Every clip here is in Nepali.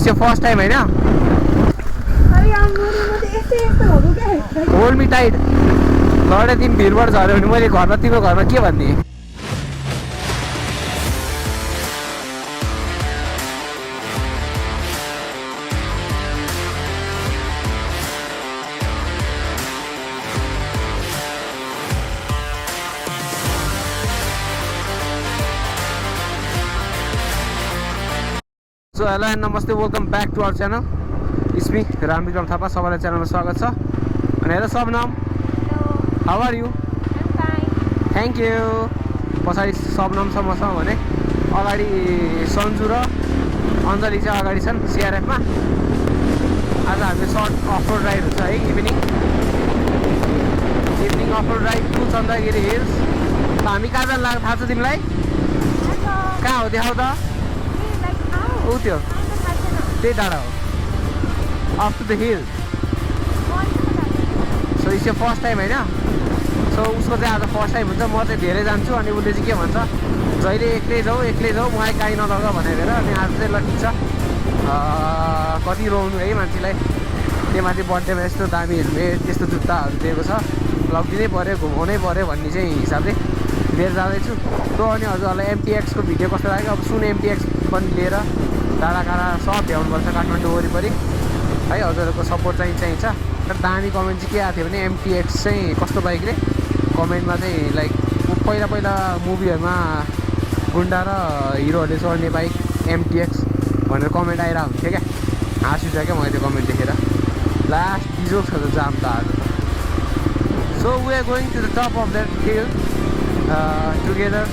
इट्स योर फर्स्ट टाइम होइन? Hold me tight. लडे तिमी भिरबाट झऱ्यो भने मैले घरमा तिम्रो घरमा के भन्ने? सो हेलो एन्ड नमस्ते, welcome back to our channel. It's me Rambikram Thapa. सबैलाई च्यानलमा स्वागत छ। अनि hello Sabnam, how are you? Thank you. पछाडि सबनम छ मसँग भने, अगाडि सन्जु र अञ्जली चाहिँ अगाडि छन् सिआरएफमा। आज हाम्रो सर्ट अफरोड राइड हुन्छ है, evening offroad ride to Chandragiri hills. हामी कहाँ जानु लाग्यो थाहा छ तिमीलाई? कहाँ हो देखाउ त? ऊ त्यो त्यही डाँडा हो, up to the hill. So it's यो फर्स्ट टाइम होइन? सो उसको चाहिँ आज फर्स्ट टाइम हुन्छ, म चाहिँ धेरै जान्छु। अनि उसले चाहिँ के भन्छ, जहिले एक्लै जाऊ मलाई काहीँ नलग भनेर। अनि आज चाहिँ ल ठिक छ, कति रोउनु है मान्छेलाई। त्यो माथि बर्थडेमा यस्तो दामी हेलमेट त्यस्तो जुत्ताहरू दिएको छ, लगिदिनै पऱ्यो, घुमाउनै पऱ्यो भन्ने चाहिँ हिसाबले लिएर जाँदैछु। त्यो अनि हजुरहरूलाई एमटिएक्सको भिडियो कस्तो लाग्यो? अब सुन एमटिएक्स पनि लिएर डाँडा काँडा सब भ्याउनुपर्छ काठमाडौँ वरिपरि है। हजुरहरूको सपोर्ट चाहिँ चाहिन्छ। तर दामी कमेन्ट चाहिँ के आएको थियो भने, एमटिएक्स चाहिँ कस्तो बाइक रे? कमेन्टमा चाहिँ लाइक पहिला मुभीहरूमा गुन्डा र हिरोहरूले चढ्ने बाइक एमटिएक्स भनेर कमेन्ट आइरहेको हुन्थ्यो क्या। हाँस उठ्यो क्या मैले त्यो कमेन्ट देखेर। लास्ट बिजोक छ त जाम त आज त। So we are going to the top of that hill together,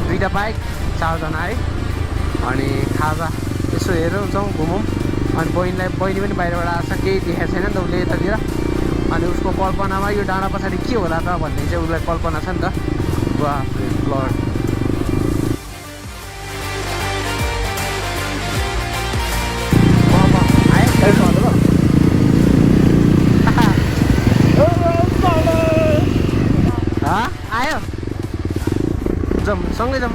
दुईवटा बाइक, 4जना है। अनि खाजा यसो हेरौँ जाउँ घुमौँ। अनि बहिनी पनि बाहिरबाट आएको छ, केही देखाएको छैन नि त उसले यतातिर। अनि उसको कल्पनामा यो डाँडा पछाडि के होला त भन्ने चाहिँ उसलाई कल्पना छ नि त। बाफ्रे ब्लड। आयो जाउँ सँगै जाउँ।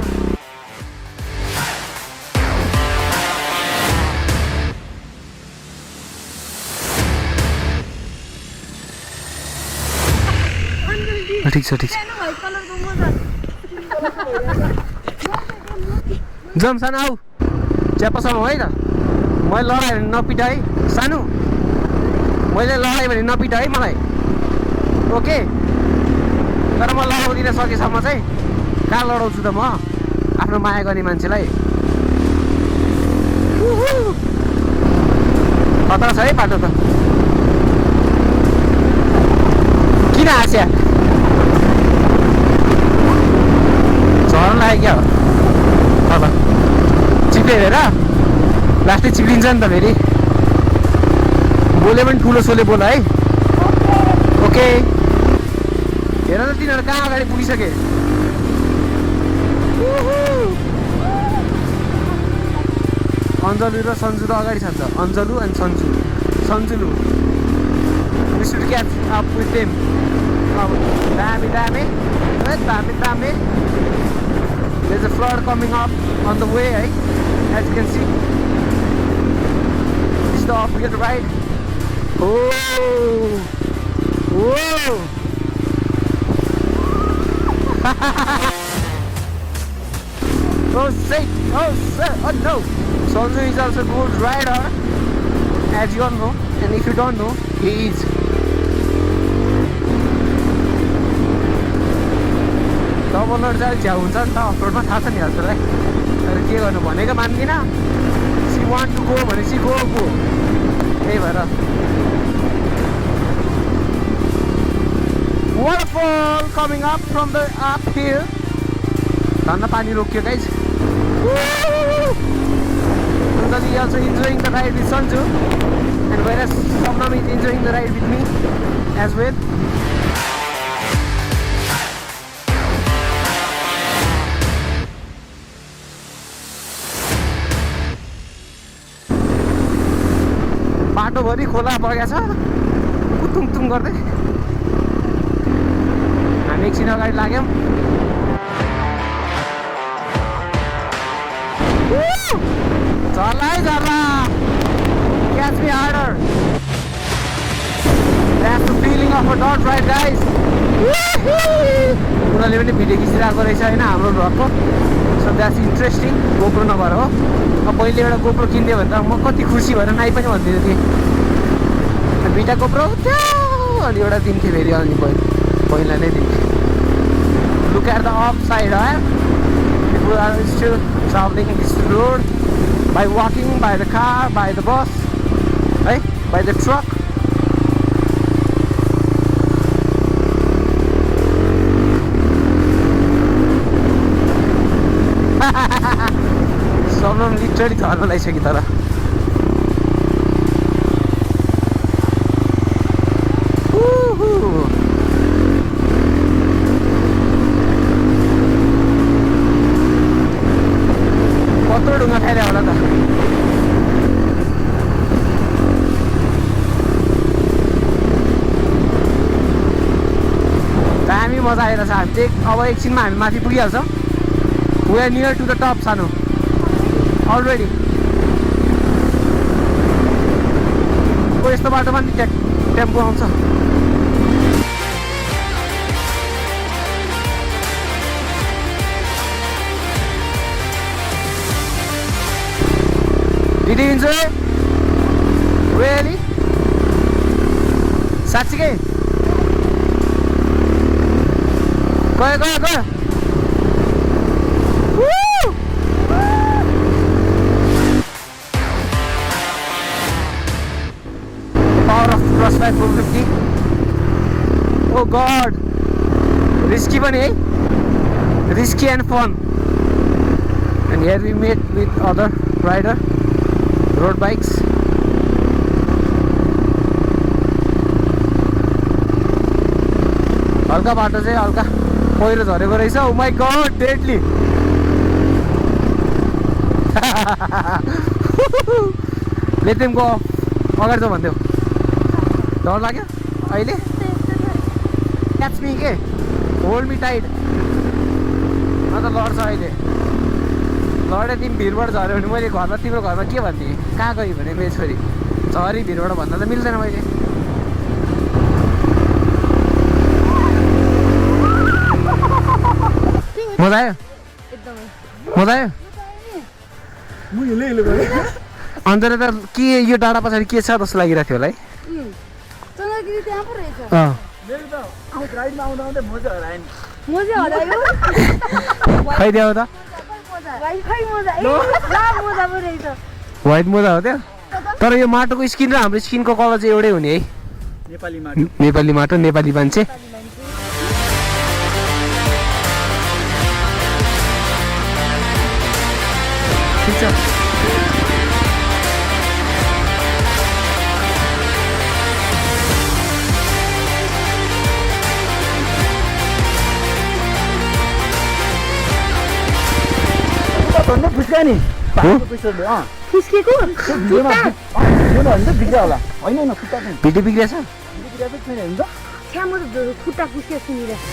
ठिक छ जाउँ सानो, आऊ च्यापासम्म है त। मैले लडाएँ भने नपिटा है सानो, मैले लडाएँ भने नपिटा है मलाई, ओके? तर म लडाउँदिनँ सकेसम्म चाहिँ। कहाँ लडाउँछु त म आफ्नो माया गर्ने मान्छेलाई? खतरा छ है बाटो त। किन हाँस्या? झर्न लाग्यो क्या हो? अब चिप्ले हेर, लास्टै चिप्लिन्छ नि त फेरि। बोले पनि ठुलो सोले बोल है, ओके? हेर न तिनीहरू कहाँ अगाडि पुगिसके। अञ्जलु र सन्जु त अगाडि छ नि त। अञ्जलु and सन्जुलु we should catch up with them. दामी there's a flood coming up on the way, right? As you can see, this is the off-road ride. Oh, whoa. Oh shit, oh no. Sonju is also a good rider, as you all know, and if you don't know, he is. Doubler चाहिँ झ्याउ हुन्छ नि त अफरोडमा, थाहा छ नि हजुरलाई। तर के गर्नु, भनेको मान्दिनँ। सी वान्ट टु गो भने सी गो, त्यही भएर। Waterfall coming up from the up hill. धन्न पानी रोकियो guys. Anjali is also enjoying the ride with Sanju, and whereas Sabnam is enjoying the ride with me as well. बाटोभरि खोला बगेको छ, कुतुङतुङ गर्दै। हामी एकछिन अगाडि लाग्यौँ। झर्ला है झर्ला। catch me harder. That's the feeling of a dirt ride, guys. उनीहरूले पनि भिडियो खिचिरहेको रहेछ होइन हाम्रो भ्लगको. So that's interesting. गोप्रो नभएर हो. अब पहिले एउटा गोप्रो किनिदियो भने त म कति खुसी भएर नाइ पनि भनिदिएको थिएँ. दुईवटा गोप्रो अनि एउटा दिन्थेँ फेरि अनि पहिला नै दिन्थेँ. Look at the upside, huh? People are still traveling this road by walking, by the car, by the bus, right? By the truck. Someone literally thought like that. Woohoo! कत्रो ढुङ्गा खाइरह्यो होला त. दामी मजा आइरहेछ. हामी चाहिँ अब एकछिनमा हामी माथि पुगिहाल्छौँ. We are near to the top, Sanu. Already. ओ यस्तो बाटोमा नि टेम्पो आउँछ. Did you enjoy it? Really? साँच्चीकै? गयो. Woo! Power of crossfire 450. Oh God! Risky पनि है? Risky and fun. And here we met with other rider. Road bikes. हल्का बाटो चाहिँ हल्का पहिरो झरेको रहेछ. Oh my God, deadly. Let them go off. अगाडि जाऊ भन्थ्यौ. डर लाग्यो अहिले? Catch me के? Hold me tight. म त लड्छ अहिले. लडे तिमी भिरबाट झऱ्यो भने मैले घरमा तिम्रो घरमा के भन्थेँ? कहाँ गयो भने मेरो छोरी झरी भिरबाट भन्दा त मिल्दैन मैले. मजा आयो? मजा आयो? अन्तर त के यो डाँडा पछाडि के छ जस्तो लागिरहेको थियो होला है. खाइदियो त व्हाइट मोजा हो त्यो. तर यो माटोको स्किन र हाम्रो स्किनको कलर चाहिँ एउटै हुने है. नेपाली माटो नेपाली मान्छे. ठिक छ. फुस्का नि फुस्केको बिग्रियो होला होइन खुट्टा भिडियो बिग्रिएछ खुट्टा फुस्के सुनिरहेको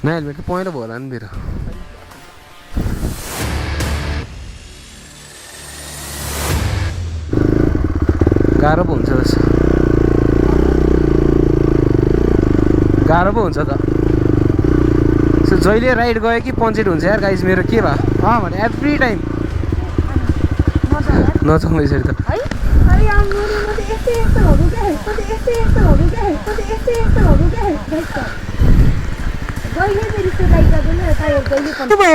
नयाँ हेलमेट त पहेँलो भयो होला नि मेरो. गाह्रो पो हुन्छ जस्तो. गाह्रो पो हुन्छ त. सो जहिले राइड गयो कि पञ्चेट हुन्छ यार गाइस मेरो. के भयो भने एभ्री टाइम नजाउँ यसरी त.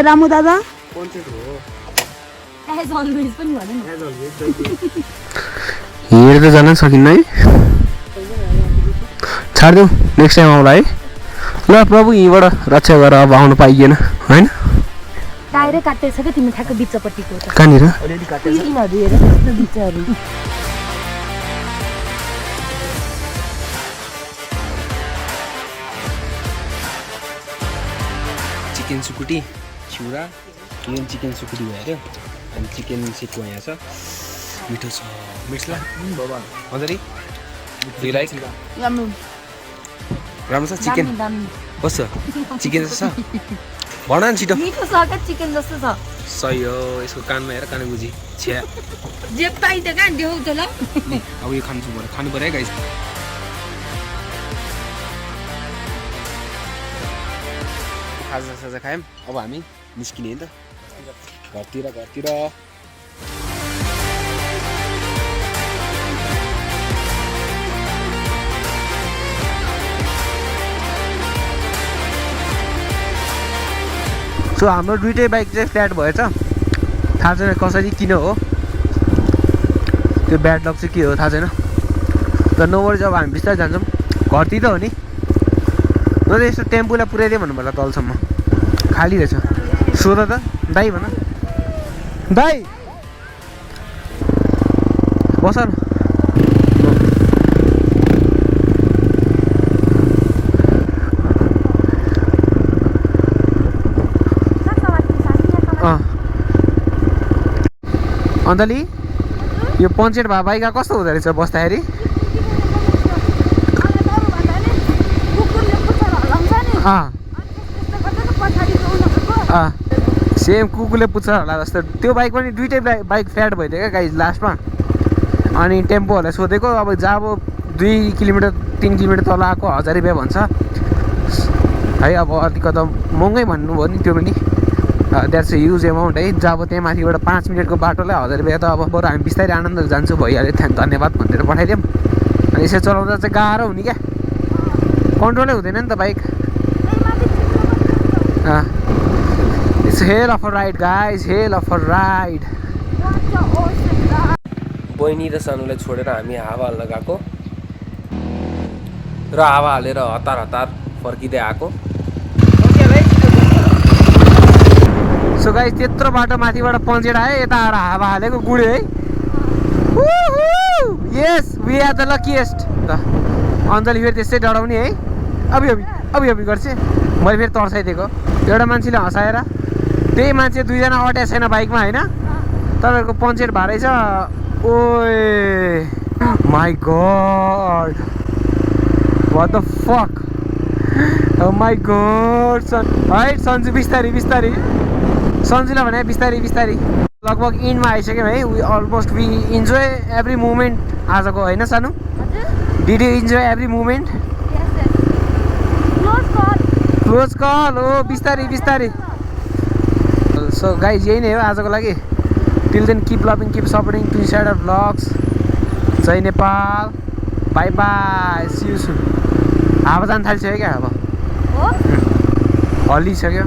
रामु दादा हिँडेर त जान सकिन्न है. छाडिदेऊ नेक्स्ट टाइम आउँला है. ल प्रभु यहीँबाट रक्षा गरेर अब आउनु पाइएन होइन. टायरै काटेको छ क्या तिमी ठ्याक्क बिचपट्टिको. कहाँनिर चिकन सुकुटी चिउरा यो चिकन सुकुटी भयो अनि चिकन सेको यहाँ छ. मिठो छ मिक्स ला मजाले. राम्रो छ चिकन. कस्तो चिकन जस्तो छ भन न छिटो मिठो छ क्या चिकन जस्तो छ सही हो यसको कानमा हेर कान बुझी छ्या जे पाइ त कहाँ देऊ त ल अब यो खानु पर्यो है गाइस खाजा खायौँ अब हामी निस्किने नि त घरतिर सो हाम्रो दुइटै बाइक चाहिँ फ्ल्याट भएछ थाहा छैन कसरी किन हो त्यो ब्याड लक चाहिँ के हो थाहा छैन तर नोवरी जब हामी बिस्तारै जान्छौँ घरतिर हो नि न त यस्तो टेम्पोलाई पुऱ्याइदियो भन्नु पर्ला तलसम्म खाली रहेछ सोध त दाइ भन दाइ बस न अन्तली यो पञ्चेट भए बाइक कस्तो हुँदो रहेछ बस्दाखेरि सेम कुकुरले पुग्छ होला जस्तो त्यो बाइक पनि दुइटै बाइक फ्ल्याट भइदियो क्या गाइज लास्टमा अनि टेम्पोहरूलाई सोधेको अब जब 2 किलोमिटर 3 किलोमिटर तल आएको 1000 रुपियाँ भन्छ है अब अलिकति महँगै भन्नुभयो नि त्यो पनि द्याट्स अ ह्युज एमाउन्ट है जब त्यहाँ माथिबाट 5 मिनटको बाटोलाई 1000 रुपियाँ त अब बरु हामी बिस्तारै आनन्द जान्छु भइहाल्यो धन्यवाद भनेर पठाइदिउँ अनि यसरी चलाउँदा चाहिँ गाह्रो हुने क्या कन्ट्रोलै हुँदैन नि त bike it's hell of a ride guys hell of a ride बहिनी र सानुलाई छोडेर हामी हावा हाल्न गएको र हावा हालेर हतार फर्किँदै आएको सो गाइस त्यत्रो बाटो माथिबाट पञ्चेर आयो यता आएर हावा हालेको गुडे है यस वी आर द लकिएस्ट त अञ्जली फेरि त्यस्तै डराउने है अबि गर्छ मैले फेरि तर्साइदिएको एउटा मान्छेले हँसाएर त्यही मान्छे 2 जना अट्या छैन बाइकमा होइन तपाईँहरूको पञ्चेर भारै छ ओए my God what the fuck oh my God है सन्जु बिस्तारी सन्जुलाई भने बिस्तारी लगभग इन्डमा आइसक्यौँ है we almost we enjoy every moment आजको होइन सानो did you enjoy every moment close call हो बिस्तारी सो गाइज यही नै हो आजको लागि till then keep loving keep supporting two side of vlogs जय Nepal bye bye see you soon हावा जान थालिसक्यो क्या अब हल्लिसक्यो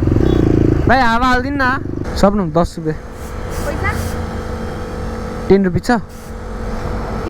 भाइ हावा हालिदिनु न सक्नु 10 रुपियाँ 10 रुपियाँ छ